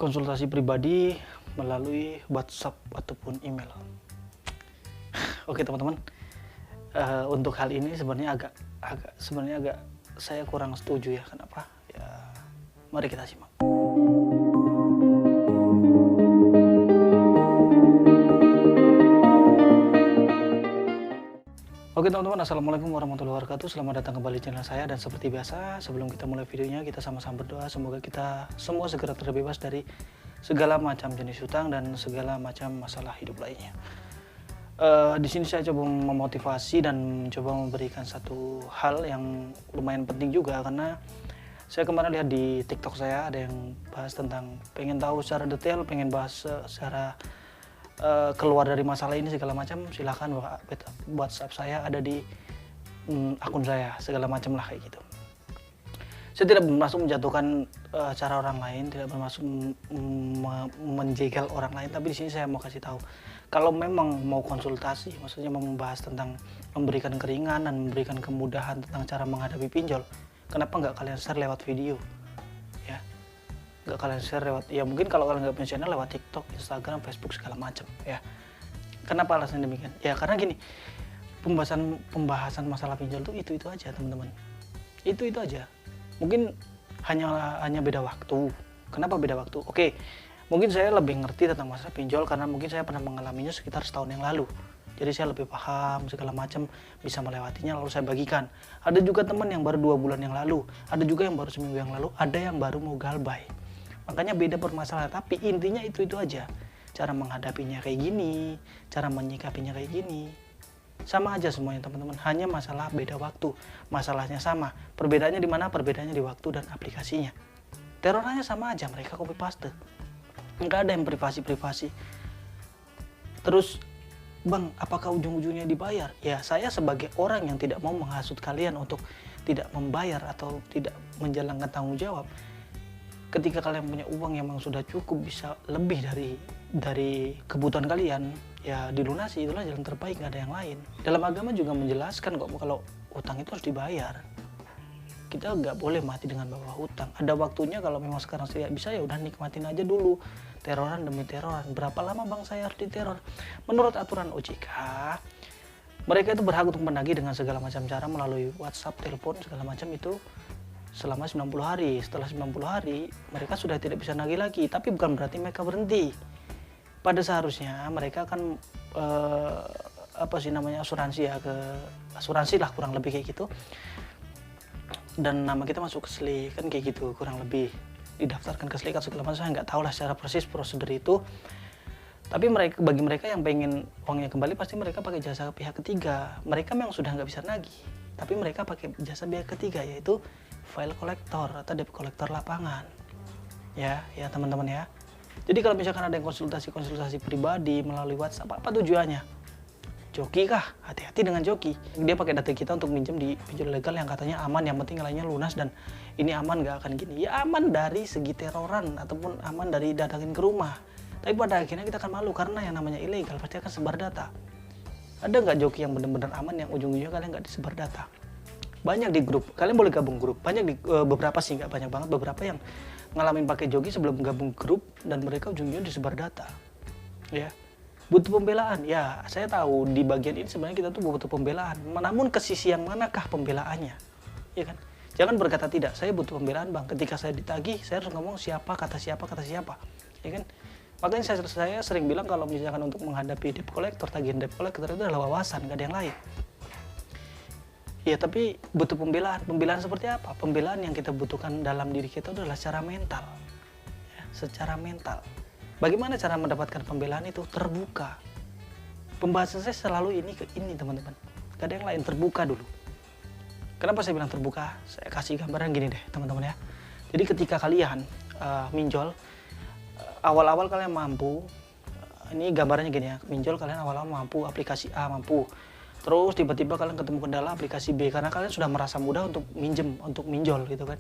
konsultasi pribadi melalui WhatsApp ataupun email. Oke teman-teman, untuk hal ini sebenarnya agak saya kurang setuju ya. Kenapa? Ya, mari kita simak. Oke teman-teman, assalamualaikum warahmatullahi wabarakatuh. Selamat datang kembali di channel saya. Dan seperti biasa, sebelum kita mulai videonya, kita sama-sama berdoa semoga kita semua segera terbebas dari segala macam jenis hutang dan segala macam masalah hidup lainnya. Di sini saya coba memotivasi dan coba memberikan satu hal yang lumayan penting juga, karena saya kemarin lihat di TikTok saya ada yang bahas tentang pengen tahu secara detail, pengen bahas secara keluar dari masalah ini segala macam, silahkan WhatsApp saya ada di akun saya segala macam lah kayak gitu. Saya tidak bermaksud menjatuhkan cara orang lain, tidak bermaksud menjegal orang lain, tapi di sini saya mau kasih tahu, kalau memang mau konsultasi, maksudnya mau membahas tentang memberikan keringanan, memberikan kemudahan tentang cara menghadapi pinjol, kenapa nggak kalian share lewat video? Nggak kalian share lewat, ya mungkin kalau kalian nggak punya channel, lewat TikTok, Instagram, Facebook segala macam ya. Kenapa alasan demikian? Ya karena gini, pembahasan masalah pinjol tuh itu aja teman-teman, itu aja. Mungkin hanya beda waktu. Kenapa beda waktu? Oke, mungkin saya lebih ngerti tentang masalah pinjol karena mungkin saya pernah mengalaminya sekitar setahun yang lalu. Jadi saya lebih paham segala macam, bisa melewatinya lalu saya bagikan. Ada juga teman yang baru 2 bulan yang lalu, ada juga yang baru seminggu yang lalu, ada yang baru mau galbay. Makanya beda permasalahan, tapi intinya itu aja. Cara menghadapinya kayak gini, cara menyikapinya kayak gini. Sama aja semuanya teman-teman, hanya masalah beda waktu. Masalahnya sama, perbedaannya di mana? Perbedaannya di waktu dan aplikasinya. Terornya sama aja, mereka copy paste. Nggak ada yang privasi. Terus, Bang, apakah ujung-ujungnya dibayar? Ya, saya sebagai orang yang tidak mau menghasut kalian untuk tidak membayar atau tidak menjalankan tanggung jawab. Ketika kalian punya uang yang memang sudah cukup, bisa lebih dari kebutuhan kalian, ya dilunasi, itulah jalan terbaik, nggak ada yang lain. Dalam agama juga menjelaskan kok kalau hutang itu harus dibayar. Kita nggak boleh mati dengan bawa hutang. Ada waktunya, kalau memang sekarang tidak bisa ya udah nikmatin aja dulu. Teroran demi teroran. Berapa lama bang saya harus diteror? Menurut aturan OJK, mereka itu berhak untuk menagih dengan segala macam cara melalui WhatsApp, telepon, segala macam itu selama 90 hari. Setelah 90 hari, mereka sudah tidak bisa nagih lagi. Tapi bukan berarti mereka berhenti. Pada seharusnya mereka akan asuransi ya, asuransi lah kurang lebih kayak gitu. Dan nama kita masuk ke SLIK kan kayak gitu, kurang lebih didaftarkan ke SLIK segala macam. Saya nggak tahu lah secara persis prosedur itu. Tapi bagi mereka yang pengen uangnya kembali, pasti mereka pakai jasa pihak ketiga. Mereka memang sudah nggak bisa nagih, tapi mereka pakai jasa pihak ketiga, yaitu file kolektor atau debt kolektor lapangan. Ya teman-teman ya. Jadi kalau misalkan ada yang konsultasi pribadi melalui WhatsApp, apa tujuannya? Joki kah? Hati-hati dengan joki. Dia pakai data kita untuk minjem di pinjol legal yang katanya aman, yang penting nilainya lunas dan ini aman, nggak akan gini. Ya aman dari segi teroran ataupun aman dari datangin ke rumah. Tapi pada akhirnya kita akan malu karena yang namanya ilegal pasti akan sebar data. Ada nggak joki yang benar-benar aman yang ujung-ujungnya kalian nggak disebar data? Banyak di grup, kalian boleh gabung grup. Banyak di beberapa sih, nggak banyak banget, beberapa yang ngalamin pakai joki sebelum gabung grup dan mereka ujung-ujungnya disebar data. Ya. Butuh pembelaan, ya saya tahu di bagian ini sebenarnya kita tuh butuh pembelaan. Namun ke sisi yang manakah pembelaannya, ya kan? Jangan berkata tidak, saya butuh pembelaan bang. Ketika saya ditagih, saya harus ngomong kata siapa, ya kan? Makanya saya sering bilang kalau misalkan untuk menghadapi debt collector, tagihan debt collector itu adalah wawasan, nggak ada yang lain. Ya tapi butuh pembelaan. Pembelaan seperti apa? Pembelaan yang kita butuhkan dalam diri kita adalah secara mental, ya, secara mental. Bagaimana cara mendapatkan pembelaan itu? Terbuka. Pembahasan saya selalu ini ke ini teman-teman. Gak ada yang lain, terbuka dulu. Kenapa saya bilang terbuka? Saya kasih gambaran gini deh teman-teman ya. Jadi ketika kalian minjol, awal-awal kalian mampu, ini gambarannya gini ya, minjol kalian awal-awal mampu, aplikasi A mampu. Terus tiba-tiba kalian ketemu kendala aplikasi B karena kalian sudah merasa mudah untuk minjol gitu kan.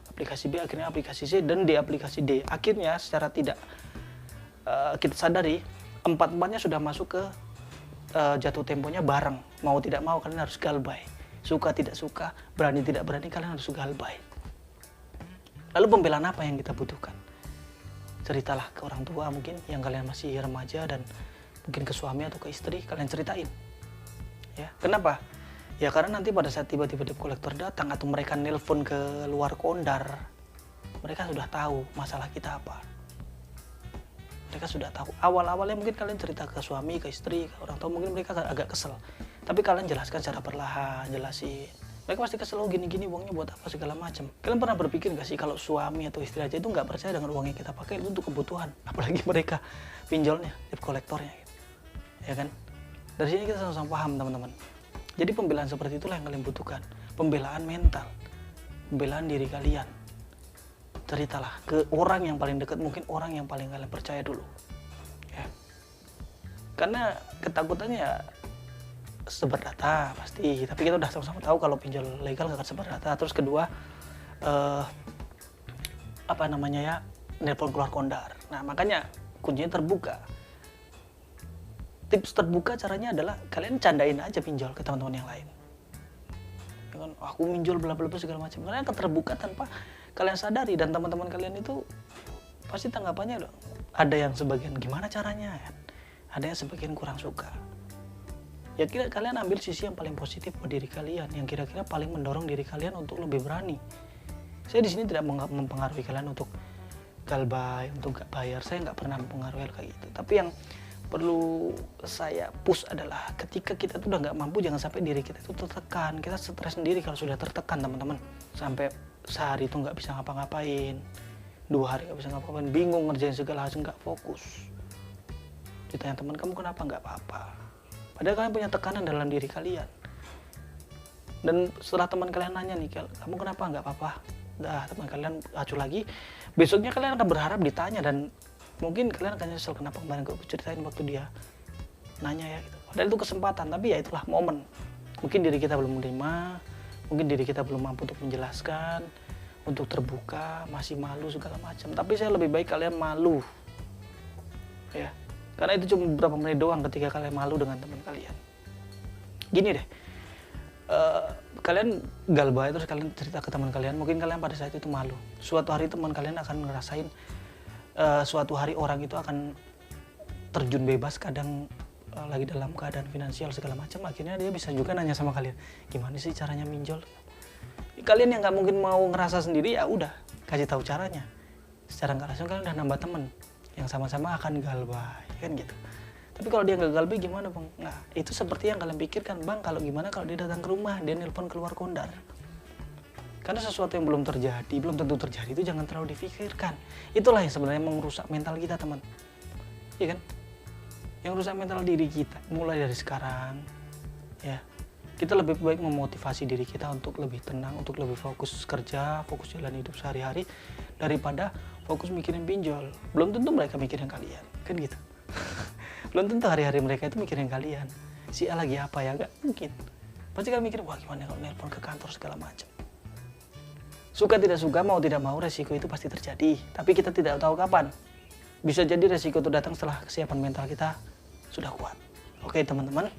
Aplikasi B, akhirnya aplikasi C, dan di aplikasi D. Akhirnya secara tidak kita sadari, empat-empatnya sudah masuk ke jatuh temponya bareng. Mau tidak mau kalian harus galbay. Suka tidak suka, berani tidak berani, kalian harus galbay. Lalu pembelaan apa yang kita butuhkan? ceritalah ke orang tua mungkin yang kalian masih remaja, dan mungkin ke suami atau ke istri, kalian ceritain. Ya, kenapa? Ya karena nanti pada saat tiba-tiba debt collector datang atau mereka nelpon ke luar Kondar, mereka sudah tahu masalah kita apa. Mereka sudah tahu. Awal-awalnya mungkin kalian cerita ke suami, ke istri, ke orang tua, mungkin mereka agak kesel. Tapi kalian jelaskan secara perlahan, jelasin. Mereka pasti kesel, oh gini-gini uangnya buat apa segala macam. Kalian pernah berpikir gak sih kalau suami atau istri aja itu nggak percaya dengan uang yang kita pakai itu untuk kebutuhan, apalagi mereka pinjolnya, debt collectornya, gitu. Ya kan? Dari sini kita sama-sama paham teman-teman. Jadi pembelaan seperti itulah yang kalian butuhkan, pembelaan mental, pembelaan diri kalian. Ceritalah ke orang yang paling dekat, mungkin orang yang paling kalian percaya dulu. Ya. Karena ketakutannya ya sebar data pasti, tapi kita udah sama-sama tahu kalau pinjol legal nggak akan sebar data. Terus kedua, nelpon keluar Kondar. Nah makanya kuncinya terbuka. Tips terbuka caranya adalah kalian candain aja pinjol ke teman-teman yang lain. Ya kan, aku minjol bla bla bla segala macam. Kalian akan terbuka tanpa kalian sadari, dan teman-teman kalian itu pasti tanggapannya ada yang sebagian gimana caranya, kan? Ada yang sebagian kurang suka. Ya kalian ambil sisi yang paling positif buat diri kalian, yang kira-kira paling mendorong diri kalian untuk lebih berani. Saya di sini tidak mempengaruhi kalian untuk galbay, untuk gak bayar. Saya nggak pernah mempengaruhi hal kayak gitu. Tapi yang perlu saya push adalah ketika kita tuh udah nggak mampu, jangan sampai diri kita itu tertekan. Kita stres sendiri kalau sudah tertekan teman-teman. Sampai sehari itu nggak bisa ngapa-ngapain, 2 hari nggak bisa ngapa-ngapain, bingung ngerjain segala hal, nggak fokus. Ditanya teman kamu kenapa, nggak apa-apa. Padahal kalian punya tekanan dalam diri kalian. Dan setelah teman kalian nanya nih, kamu kenapa, nggak apa-apa. Dah, teman kalian acuh lagi. Besoknya kalian akan berharap ditanya, dan mungkin kalian akan nyesel kenapa kemarin gue ceritain waktu dia nanya ya gitu. Padahal itu kesempatan, tapi ya itulah momen. Mungkin diri kita belum menerima, mungkin diri kita belum mampu untuk menjelaskan, untuk terbuka, masih malu segala macam. Tapi saya lebih baik kalian malu. Ya. Karena itu cuma beberapa menit doang ketika kalian malu dengan teman kalian. Gini deh, kalian galbay terus kalian cerita ke teman kalian, mungkin kalian pada saat itu malu. Suatu hari teman kalian akan ngerasain, suatu hari orang itu akan terjun bebas, kadang lagi dalam keadaan finansial segala macam, akhirnya dia bisa juga nanya sama kalian, gimana sih caranya minjol? Kalian yang nggak mungkin mau ngerasa sendiri, ya udah kasih tahu caranya. Secara nggak langsung kalian udah nambah temen yang sama-sama akan galbay, kan gitu. Tapi kalau dia nggak galbay gimana bang? Nah itu seperti yang kalian pikirkan, bang, kalau gimana kalau dia datang ke rumah, dia nelpon keluar Kondar. Karena sesuatu yang belum terjadi, belum tentu terjadi, itu jangan terlalu difikirkan. Itulah yang sebenarnya merusak mental kita teman, iya kan? Yang rusak mental diri kita mulai dari sekarang, ya. Kita lebih baik memotivasi diri kita untuk lebih tenang, untuk lebih fokus kerja, fokus jalan hidup sehari-hari, daripada fokus mikirin pinjol. Belum tentu mereka mikirin kalian, kan gitu. Belum tentu hari-hari mereka itu mikirin kalian. Si A lagi apa ya, gak mungkin. Pasti kalian mikir, wah gimana kalau nelpon ke kantor segala macam. Suka tidak suka, mau tidak mau, resiko itu pasti terjadi. Tapi kita tidak tahu kapan. Bisa jadi resiko itu datang setelah kesiapan mental kita sudah kuat. Oke teman-teman,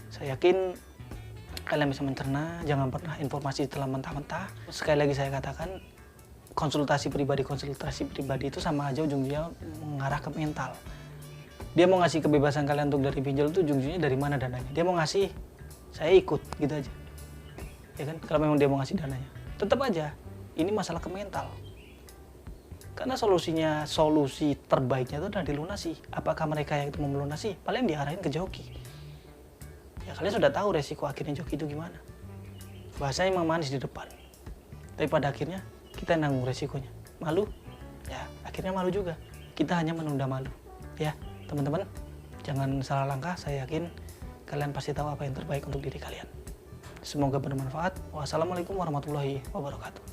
saya yakin kalian bisa mencerna, jangan pernah informasi telah mentah-mentah. Sekali lagi saya katakan, konsultasi pribadi itu sama aja ujung-ujungnya mengarah ke mental. Dia mau ngasih kebebasan kalian untuk dari pinjol itu ujung-ujungnya dari mana dananya. Dia mau ngasih, saya ikut, gitu aja. Ya kan, kalau memang dia mau ngasih dananya. Tetap aja, ini masalah ke mental. Karena solusi terbaiknya itu adalah dilunasi. Apakah mereka yang itu mau melunasi? Paling diarahin ke joki. Ya kalian sudah tahu resiko akhirnya joki itu gimana. Bahasanya emang manis di depan. Tapi pada akhirnya kita nanggung resikonya. Malu? Ya akhirnya malu juga. Kita hanya menunda malu. Ya teman-teman, jangan salah langkah. Saya yakin kalian pasti tahu apa yang terbaik untuk diri kalian. Semoga bermanfaat. Wassalamualaikum warahmatullahi wabarakatuh.